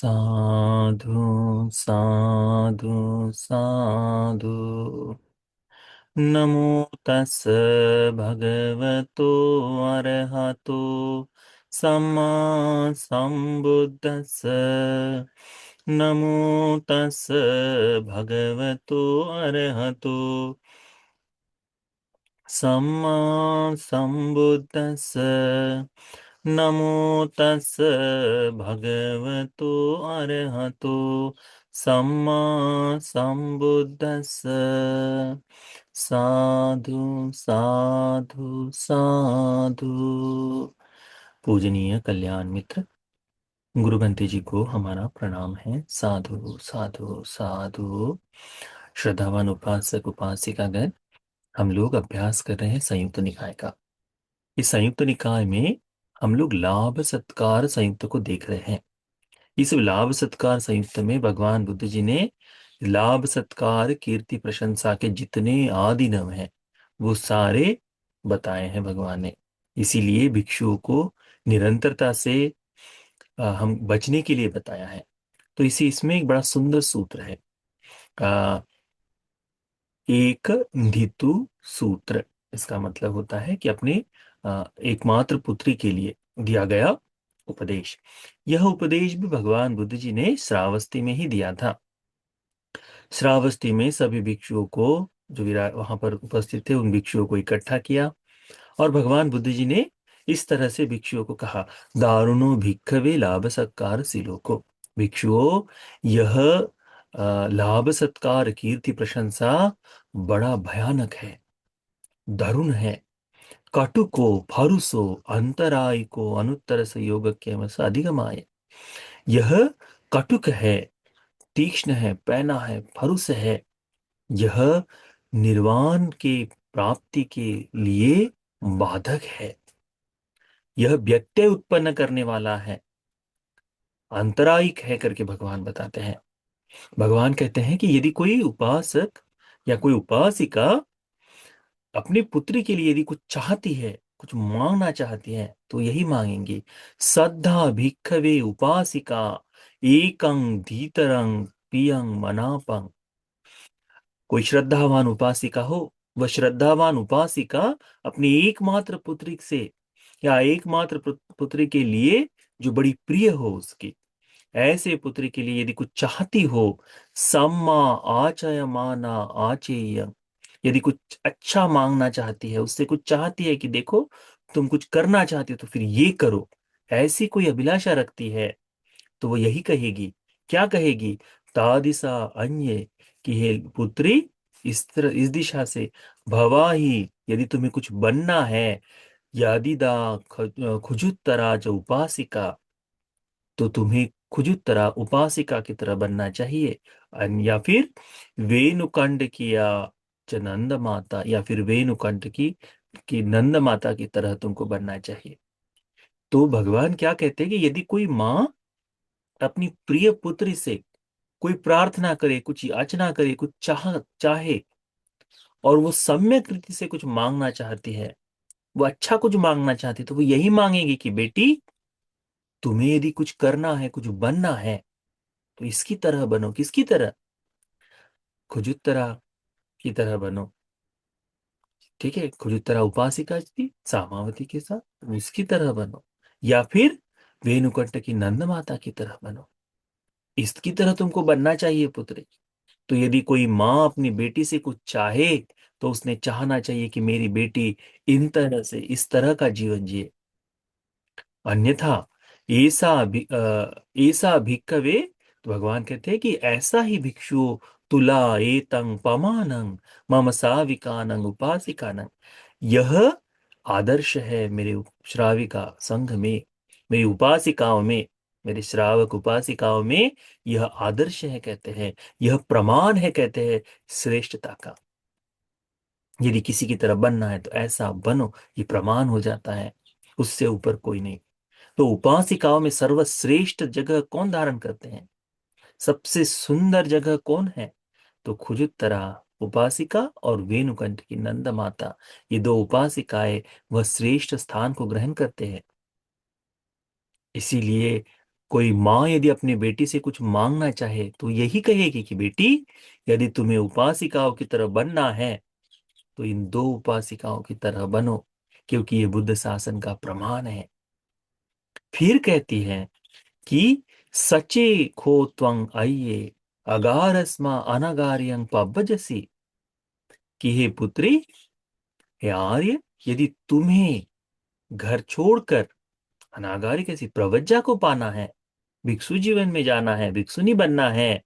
साधु साधु साधु। नमो तस् भगवतो अरहतो सम्मा संबुद्दस्स। नमो तस् भगवतो अरहतो सम्मा संबुद्दस्स। नमो तस् भगवतो अरहतो सम्मा संबुद्दस्स। साधु साधु साधु। पूजनीय कल्याण मित्र गुरु बंते जी को हमारा प्रणाम है। साधु साधु साधु। श्रद्धावान उपासक उपासिकागण, हम लोग अभ्यास कर रहे हैं संयुक्त निकाय का। इस संयुक्त निकाय में हम लोग लाभ सत्कार संयुक्त को देख रहे हैं। इस लाभ सत्कार संयुक्त में भगवान बुद्ध जी ने लाभ सत्कार कीर्ति प्रशंसा के जितने आदि नाम हैं वो सारे बताए हैं भगवान ने। इसीलिए भिक्षुओं को निरंतरता से हम बचने के लिए बताया है। तो इसी इसमें एक बड़ा सुंदर सूत्र है, एक धितु सूत्र। इसका मतलब होता है कि अपने एकमात्र पुत्री के लिए दिया गया उपदेश। यह उपदेश भी भगवान बुद्ध जी ने श्रावस्ती में ही दिया था। श्रावस्ती में सभी भिक्षुओं को, जो वहां पर उपस्थित थे, उन भिक्षुओं को इकट्ठा किया और भगवान बुद्ध जी ने इस तरह से भिक्षुओं को कहा, दारुणो भिक्खवे लाभ सत्कार सिलोको। भिक्षुओं, यह लाभ सत्कार कीर्ति प्रशंसा बड़ा भयानक है, दारुण है। कटुको फरुसो अंतराय को अनुत्तर से योग के अधिगमाय। यह कटुक है, तीक्ष्ण है, पैना है, फरुस है। यह निर्वाण के प्राप्ति के लिए बाधक है। यह व्यत्यय उत्पन्न करने वाला है, अंतरायिक है करके भगवान बताते हैं। भगवान कहते हैं कि यदि कोई उपासक या कोई उपासिका अपनी पुत्री के लिए यदि कुछ चाहती है, कुछ मांगना चाहती है, तो यही मांगेंगे, सद्धा भिक्खवे उपासिका एकं धीतरं पियं मनापं। कोई श्रद्धावान उपासिका हो, वह श्रद्धावान उपासिका अपनी एकमात्र पुत्री से या एकमात्र पुत्री के लिए जो बड़ी प्रिय हो उसकी, ऐसे पुत्री के लिए यदि कुछ चाहती हो, सम्मा आचयमाना आचेय। यदि कुछ अच्छा मांगना चाहती है, उससे कुछ चाहती है कि देखो तुम कुछ करना चाहती हो तो फिर ये करो, ऐसी कोई अभिलाषा रखती है, तो वो यही कहेगी। क्या कहेगी? तादिसा अन्य, कि हे पुत्री, इस तरह इस दिशा से भवा ही, यदि तुम्हें कुछ बनना है, यादिदा खुजुत्तरा जो उपासिका, तो तुम्हें खुजुत्तरा उपासिका की तरह बनना चाहिए। या फिर वेणुकंठ किया च नंद माता, या फिर वेणुकंठ की नंद माता की तरह तुमको बनना चाहिए। तो भगवान क्या कहते हैं कि यदि कोई माँ अपनी प्रिय पुत्री से कोई प्रार्थना करे, कुछ याचना करे, कुछ चाहे, और वो सम्यक रीति से कुछ मांगना चाहती है, वो अच्छा कुछ मांगना चाहती है, तो वो यही मांगेगी कि बेटी, तुम्हें यदि कुछ करना है, कुछ बनना है, तो इसकी तरह बनो। किसकी तरह? खुजुत्तरा की तरह बनो। ठीक है, खुजुत्तरा उपासिका थी सामावती के साथ, उसकी तरह बनो। या फिर वेणुकंठ की नंद माता की तरह बनो। इसकी तरह तुमको बनना चाहिए पुत्री। तो यदि कोई माँ अपनी बेटी से कुछ चाहे, तो उसने चाहना चाहिए कि मेरी बेटी इन तरह से, इस तरह का जीवन जिए। अन्यथा ऐसा भिक्खवे, तो भगवान कहते हैं कि ऐसा ही भिक्षु तुला एतं पमानं मम साविकानं उपासिकानं। यह आदर्श है मेरे श्राविका संघ में, मेरी उपासिकाओं में, मेरे श्रावक उपासिकाओं में। यह आदर्श है कहते हैं, यह प्रमाण है कहते हैं श्रेष्ठता का। यदि किसी की तरह बनना है तो ऐसा बनो, ये प्रमाण हो जाता है, उससे ऊपर कोई नहीं। तो उपासिकाओं में सर्वश्रेष्ठ जगह कौन धारण करते हैं? सबसे सुंदर जगह कौन है? तो खुजुत्तरा उपासिका और वेणुकंठ की नंद माता, ये दो उपासिकाएं वह श्रेष्ठ स्थान को ग्रहण करते हैं। इसीलिए कोई माँ यदि अपनी बेटी से कुछ मांगना चाहे तो यही कहेगी कि बेटी, यदि तुम्हें उपासिकाओं की तरह बनना है तो इन दो उपासिकाओं की तरह बनो, क्योंकि ये बुद्ध शासन का प्रमाण है। फिर कहती है कि सचे खो त्वं आइये अगारस्मा अनागार्यं पब्बजसी, कि हे पुत्री, हे आर्य, यदि तुम्हें घर छोड़कर अनागारी कैसी प्रवज्जा को पाना है, भिक्षु जीवन में जाना है, भिक्षुनी बनना है,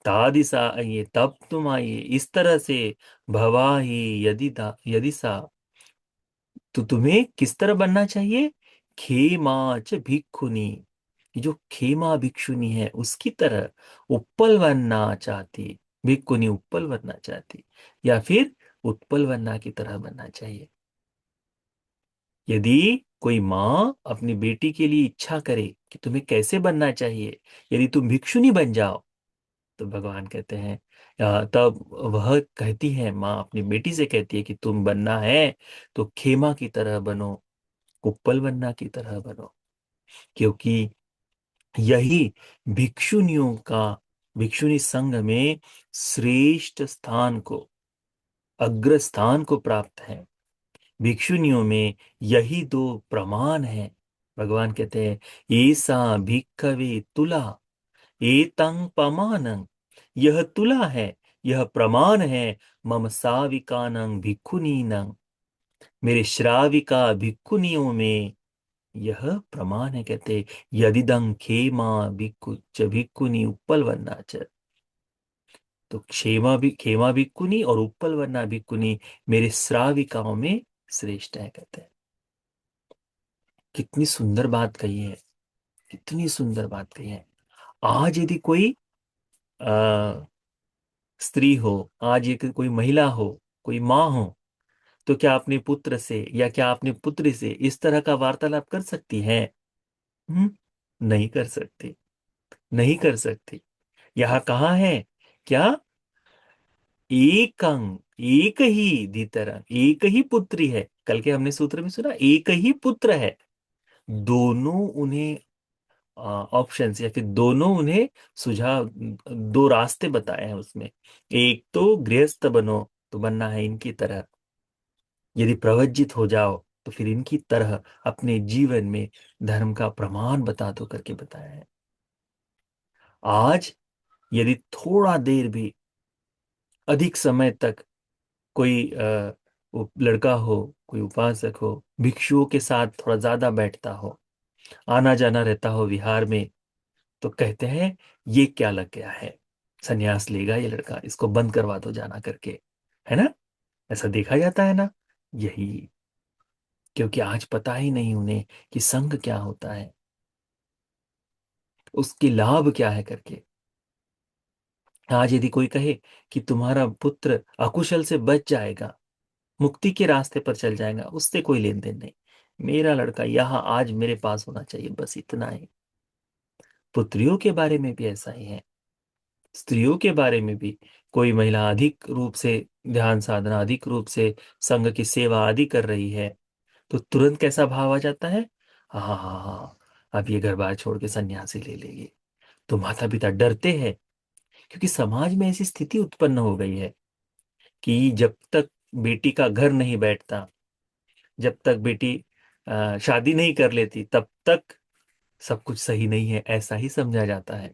तादिसा आइए, तब तुम आइए, इस तरह से भवा ही यदि सा, तो तुम्हें किस तरह बनना चाहिए? खेमाच भिक्षुनी, ये जो खेमा भिक्षुनी है उसकी तरह उत्पल बनना चाहती, भिक्षुनी उत्पल बनना चाहती, या फिर उत्पल बनना की तरह बनना चाहिए। यदि कोई माँ अपनी बेटी के लिए इच्छा करे कि तुम्हें कैसे बनना चाहिए, यदि तुम भिक्षुनी बन जाओ, तो भगवान कहते हैं तब वह कहती है, माँ अपनी बेटी से कहती है कि तुम बनना है तो खेमा की तरह बनो, कुप्पल बनना की तरह बनो, क्योंकि यही भिक्षुनियों का, भिक्षुनी संघ में श्रेष्ठ स्थान को, अग्र स्थान को प्राप्त है। भिक्षुनियों में यही दो प्रमाण है। भगवान कहते हैं, ऐसा भिक्खवे तुला एतं पमानं, यह तुला है, यह प्रमाण है, मम साविकानं भिक्खुनीनं, मेरे श्राविका भिक्खुनियों में यह प्रमाण है। कहते यदिदं खेमा भिक्खु च भिक्खुनी उपल वन्ना च, तो खेमा भिक्खुनी और उपल वन्ना भिक्खुनी मेरे श्राविकाओं में श्रेष्ठ है। कहते हैं कितनी सुंदर बात कही है, कितनी सुंदर बात कही है। आज यदि कोई आ, स्त्री हो, आज ये कोई महिला हो, कोई माँ हो, तो क्या अपने पुत्र से या क्या अपने पुत्री से इस तरह का वार्तालाप कर सकती है? हम्म, नहीं कर सकती, नहीं कर सकती। यहाँ कहा है क्या? एकं, एक ही धीतरं, एक ही पुत्री है। कल के हमने सूत्र में सुना, एक ही पुत्र है। दोनों उन्हें ऑप्शंस या फिर दोनों उन्हें सुझाव, दो रास्ते बताए हैं उसमें। एक तो गृहस्थ बनो, तो बनना है इनकी तरह, यदि प्रवज्जित हो जाओ तो फिर इनकी तरह अपने जीवन में धर्म का प्रमाण बता दो करके बताया है। आज यदि थोड़ा देर भी अधिक समय तक कोई वो लड़का हो, कोई उपासक हो, भिक्षुओं के साथ थोड़ा ज्यादा बैठता हो, आना जाना रहता हो विहार में, तो कहते हैं ये क्या लग गया है, संन्यास लेगा ये लड़का, इसको बंद करवा दो जाना करके, है ना? ऐसा देखा जाता है ना? यही, क्योंकि आज पता ही नहीं उन्हें कि संघ क्या होता है, उसके लाभ क्या है करके। आज यदि कोई कहे कि तुम्हारा पुत्र अकुशल से बच जाएगा, मुक्ति के रास्ते पर चल जाएगा, उससे कोई लेन देन नहीं, मेरा लड़का यहाँ आज मेरे पास होना चाहिए, बस इतना ही। पुत्रियों के बारे में भी ऐसा ही है, स्त्रियों के बारे में भी कोई महिला अधिक रूप से ध्यान साधना, अधिक रूप से संघ की सेवा आदि कर रही है, तो तुरंत कैसा भाव आ जाता है, हाँ हाँ हाँ हाँ, अब ये घर बार छोड़ के सन्यासी ले लेगी। तो माता पिता डरते हैं, क्योंकि समाज में ऐसी स्थिति उत्पन्न हो गई है कि जब तक बेटी का घर नहीं बैठता, जब तक बेटी शादी नहीं कर लेती, तब तक सब कुछ सही नहीं है, ऐसा ही समझा जाता है।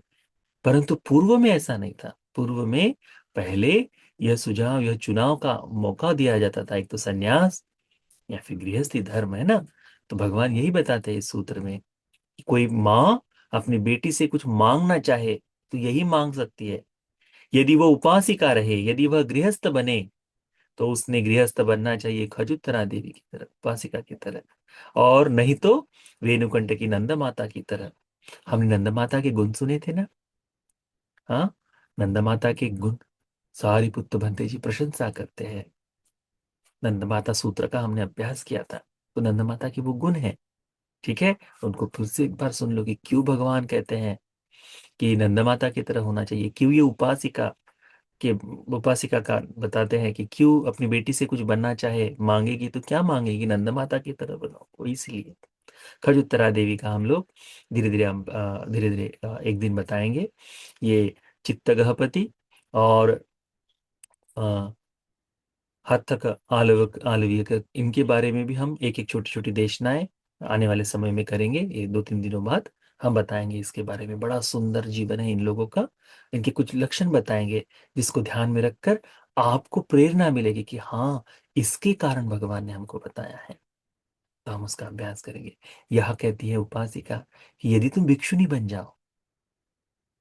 परंतु पूर्व में ऐसा नहीं था। पूर्व में पहले यह सुझाव, यह चुनाव का मौका दिया जाता था, एक तो सन्यास या फिर गृहस्थी धर्म, है ना? तो भगवान यही बताते हैं इस सूत्र में कि कोई माँ अपनी बेटी से कुछ मांगना चाहे तो यही मांग सकती है। यदि वह उपासिका रहे, यदि वह गृहस्थ बने, तो उसने गृहस्थ बनना चाहिए खजुत्तरा देवी की तरह, उपासिका की तरह, और नहीं तो रेणुकंठ की नंद माता की तरह। हमने नंद माता के गुण सुने थे ना? हाँ, नंद माता के गुण सारिपुत्र भंते जी प्रशंसा करते हैं। नंद माता सूत्र का हमने अभ्यास किया था, तो नंद माता के वो गुण हैं। ठीक है, उनको फिर से एक बार सुन लो कि क्यों भगवान कहते हैं कि नंद माता की तरह होना चाहिए, क्यों ये उपासिका का बताते हैं कि क्यों अपनी बेटी से कुछ बनना चाहे, मांगेगी तो क्या मांगेगी, नंद माता की तरह बनो, वो इसलिए। खजुत्तरा देवी का हम लोग धीरे धीरे एक दिन बताएंगे। ये चित्तगहपति और हत्थक आलवक आलवियक, इनके बारे में भी हम एक एक छोटी छोटी देशनाएं आने वाले समय में करेंगे। ये 2-3 दिनों बाद हम बताएंगे इसके बारे में। बड़ा सुंदर जीवन है इन लोगों का, इनके कुछ लक्षण बताएंगे जिसको ध्यान में रखकर आपको प्रेरणा मिलेगी कि हाँ, इसके कारण भगवान ने हमको बताया है, तो हम उसका अभ्यास करेंगे। यह कहती है उपासिका कि यदि तुम भिक्षुनी बन जाओ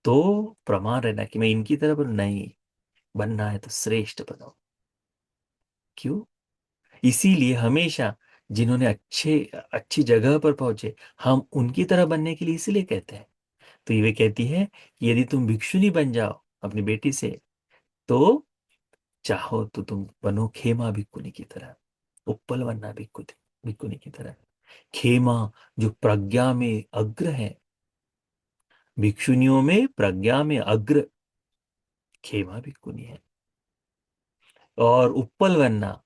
तो प्रमाण रहना कि मैं इनकी तरह बनूं, नहीं, बनना है तो श्रेष्ठ बनो। क्यों? इसीलिए हमेशा जिन्होंने अच्छे अच्छी जगह पर पहुंचे, हम उनकी तरह बनने के लिए इसीलिए कहते हैं। तो ये कहती है कि यदि तुम भिक्षुनी बन जाओ अपनी बेटी से, तो चाहो तो तुम बनो खेमा भिक्कुनी की तरह, उप्पल बनना भिक्कुनी की तरह। खेमा जो प्रज्ञा में अग्र है, भिक्षुनियों में प्रज्ञा में अग्र खेमा भिक्कुनी है। और उप्पल बनना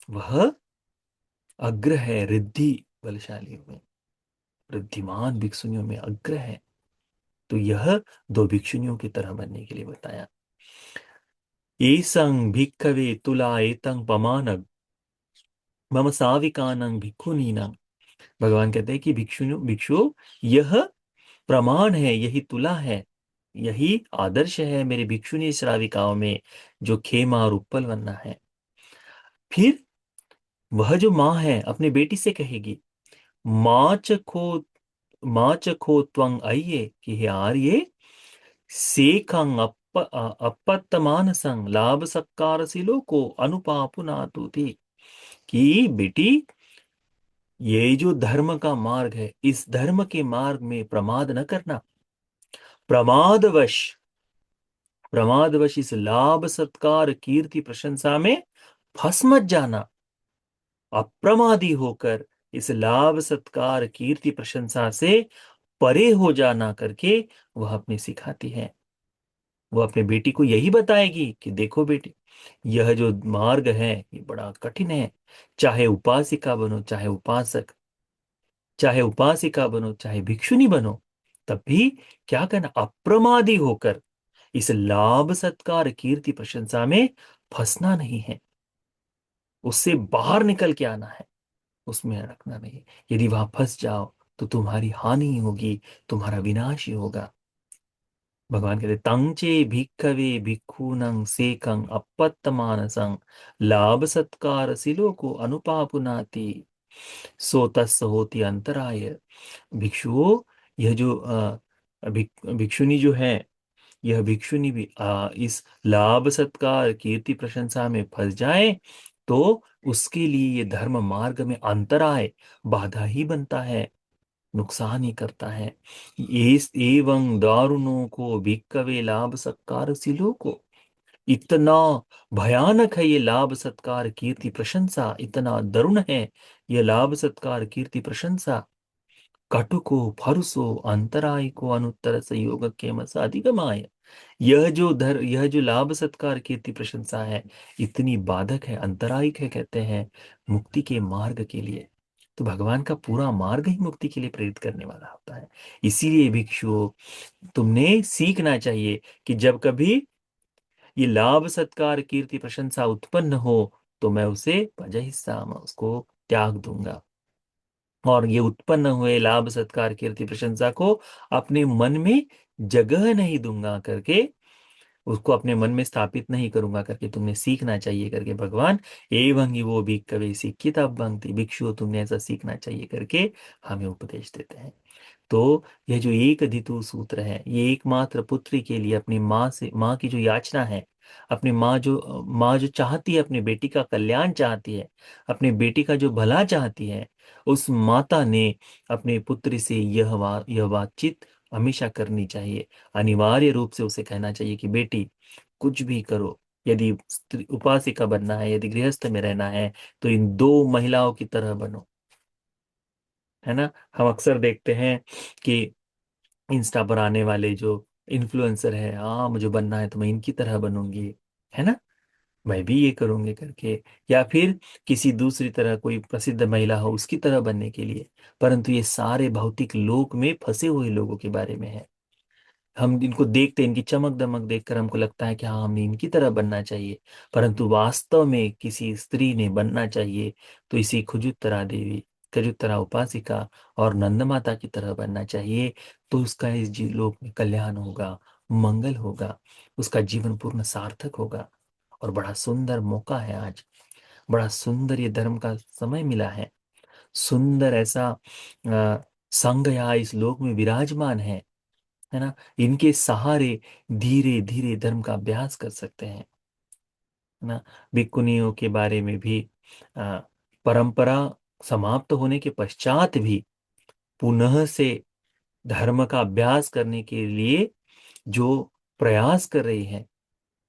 वह अग्र है रिद्धि बलशालियों में, रिद्धिमान भिक्षुनियों में अग्र है। तो यह दो भिक्षुनियों की तरह बनने के लिए बताया। एसं भिक्खवे तुला एतं पमानग मम साविकानंग भिक्षुनीनम। भगवान कहते हैं कि भिक्षु, यह प्रमाण है, यही तुला है, यही आदर्श है मेरी भिक्षुनी श्राविकाओं में, जो खेमा और उत्पल बनना है। फिर वह जो माँ है अपने बेटी से कहेगी, माँ च खो माँ च खो त्वंग आइये, कि हे आर्य, सेखं अपत्तमानसं लाभ सत्कार सिलो को अनुपापुनातु थी। कि बेटी, ये जो धर्म का मार्ग है, इस धर्म के मार्ग में प्रमाद न करना। प्रमादवश प्रमादवश इस लाभ सत्कार कीर्ति प्रशंसा में फंस मत जाना। अप्रमादी होकर इस लाभ सत्कार कीर्ति प्रशंसा से परे हो जाना करके वह अपने सिखाती है। वो अपने बेटी को यही बताएगी कि देखो बेटी, यह जो मार्ग है ये बड़ा कठिन है। चाहे उपासिका बनो, चाहे उपासक, चाहे उपासिका बनो, चाहे भिक्षुनी बनो, तब भी क्या करना, अप्रमादी होकर इस लाभ सत्कार कीर्ति प्रशंसा में फंसना नहीं है। उससे बाहर निकल के आना है, उसमें रखना नहीं है। यदि वहां फंस जाओ तो तुम्हारी हानि ही होगी, तुम्हारा विनाश ही होगा। भगवान कहते तंचे भिक्खवे भिक्खूनं सेकं अपत्तमानसं लाभ सत्कार सिलो को अनुपापुनाति सो तस् होती अंतराय। भिक्षुओं, यह जो भिक्षुनी जो है, यह भिक्षुनी भी इस लाभ सत्कार कीर्ति प्रशंसा में फंस जाए तो उसके लिए ये धर्म मार्ग में अंतराय, बाधा ही बनता है, नुकसान ही करता है। एवं दारुणों को भिक्कवे लाभ सत्कार सिलो को, इतना भयानक है ये लाभ सत्कार कीर्ति प्रशंसा, इतना दरुण है ये लाभ सत्कार कीर्ति प्रशंसा। कटुको फरुसो अंतराय को अनुत्तर संयोग के अधिगमाय। यह जो लाभ सत्कार कीर्ति प्रशंसा है, इतनी बाधक है, अंतरायिक है, कहते हैं मुक्ति के मार्ग के लिए। तो भगवान का पूरा मार्ग ही मुक्ति के लिए प्रेरित करने वाला होता है। इसीलिए भिक्षुओं, तुमने सीखना चाहिए कि जब कभी ये लाभ सत्कार कीर्ति प्रशंसा उत्पन्न हो तो मैं उसे हिस्सा मैं उसको त्याग दूंगा। और ये उत्पन्न हुए लाभ सत्कार कीर्ति प्रशंसा को अपने मन में जगह नहीं दूंगा करके, उसको अपने मन में स्थापित नहीं करूंगा करके तुमने सीखना चाहिए करके भगवान एवं ही वो भी कवे सीखिता भंगति भिक्षु, तुमने ऐसा सीखना चाहिए करके हमें उपदेश देते हैं। तो यह जो एक अधितु सूत्र है, ये एकमात्र पुत्री के लिए अपनी माँ से, माँ की जो याचना है, अपनी माँ जो चाहती है, अपनी बेटी का कल्याण चाहती है, अपने बेटी का जो भला चाहती है, उस माता ने अपने पुत्र से यह बातचीत हमेशा करनी चाहिए। अनिवार्य रूप से उसे कहना चाहिए कि बेटी, कुछ भी करो, यदि उपासिका बनना है, यदि गृहस्थ में रहना है, तो इन दो महिलाओं की तरह बनो। है ना? हम अक्सर देखते हैं कि इंस्टा पर आने वाले जो इन्फ्लुएंसर है, हाँ मुझे बनना है तो मैं इनकी तरह बनूंगी, है ना? मैं भी ये करूंगी करके, या फिर किसी दूसरी तरह कोई प्रसिद्ध महिला हो उसकी तरह बनने के लिए। परंतु ये सारे भौतिक लोक में फंसे हुए लोगों के बारे में है। हम इनको देखते हैं, इनकी चमक दमक देखकर हमको लगता है कि हाँ हमें इनकी तरह बनना चाहिए। परंतु वास्तव में किसी स्त्री ने बनना चाहिए तो इसी खुजुत्तरा देवी, खुजुत्तरा उपासिका और नंद माता की तरह बनना चाहिए। तो उसका इस लोक में कल्याण होगा, मंगल होगा, उसका जीवन पूर्ण सार्थक होगा। और बड़ा सुंदर मौका है आज, बड़ा सुंदर ये धर्म का समय मिला है। सुंदर ऐसा संघ यहाँ इस लोक में विराजमान है ना। इनके सहारे धीरे धीरे धर्म का अभ्यास कर सकते हैं, है ना। भिक्खुनियों के बारे में भी आ, परंपरा समाप्त होने के पश्चात भी पुनः से धर्म का अभ्यास करने के लिए जो प्रयास कर रही हैं,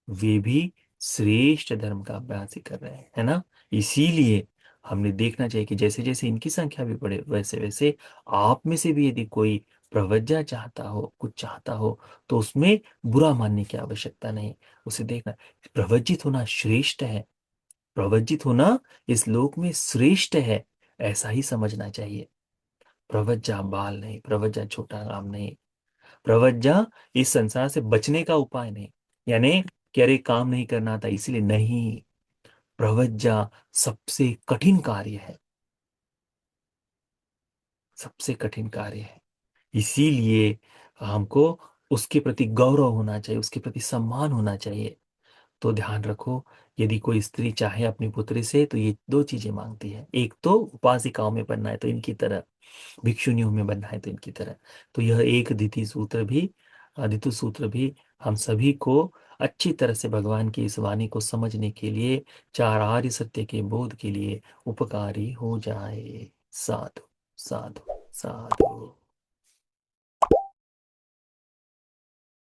वे भी श्रेष्ठ धर्म का अभ्यास ही कर रहे हैं, है ना। इसीलिए हमने देखना चाहिए कि जैसे जैसे इनकी संख्या भी बढ़े, वैसे वैसे आप में से भी यदि कोई प्रवज्ञा चाहता हो, कुछ चाहता हो, तो उसमें बुरा मानने की आवश्यकता नहीं। उसे देखना, प्रवज्जित होना श्रेष्ठ है, प्रवज्जित होना इस लोक में श्रेष्ठ है, ऐसा ही समझना चाहिए। प्रवज्जा बाल नहीं, प्रवज्जा छोटा काम नहीं, प्रवज्जा इस संसार से बचने का उपाय नहीं। यानी कि अरे काम नहीं करना था इसलिए नहीं, प्रवज्जा सबसे कठिन कार्य है, सबसे कठिन कार्य है। इसीलिए हमको उसके प्रति गौरव होना चाहिए, उसके प्रति सम्मान होना चाहिए। तो ध्यान रखो, यदि कोई स्त्री चाहे अपनी पुत्री से तो ये दो चीजें मांगती है। एक तो उपासिकाओं में बनना है तो इनकी तरह, भिक्षुनियों में बनना है तो इनकी तरह। तो यह एक द्वितीय सूत्र भी, द्वितीय सूत्र भी हम सभी को अच्छी तरह से भगवान की इस वाणी को समझने के लिए, चार आर्य सत्य के बोध के लिए उपकारी हो जाए। साधु साधु साधु।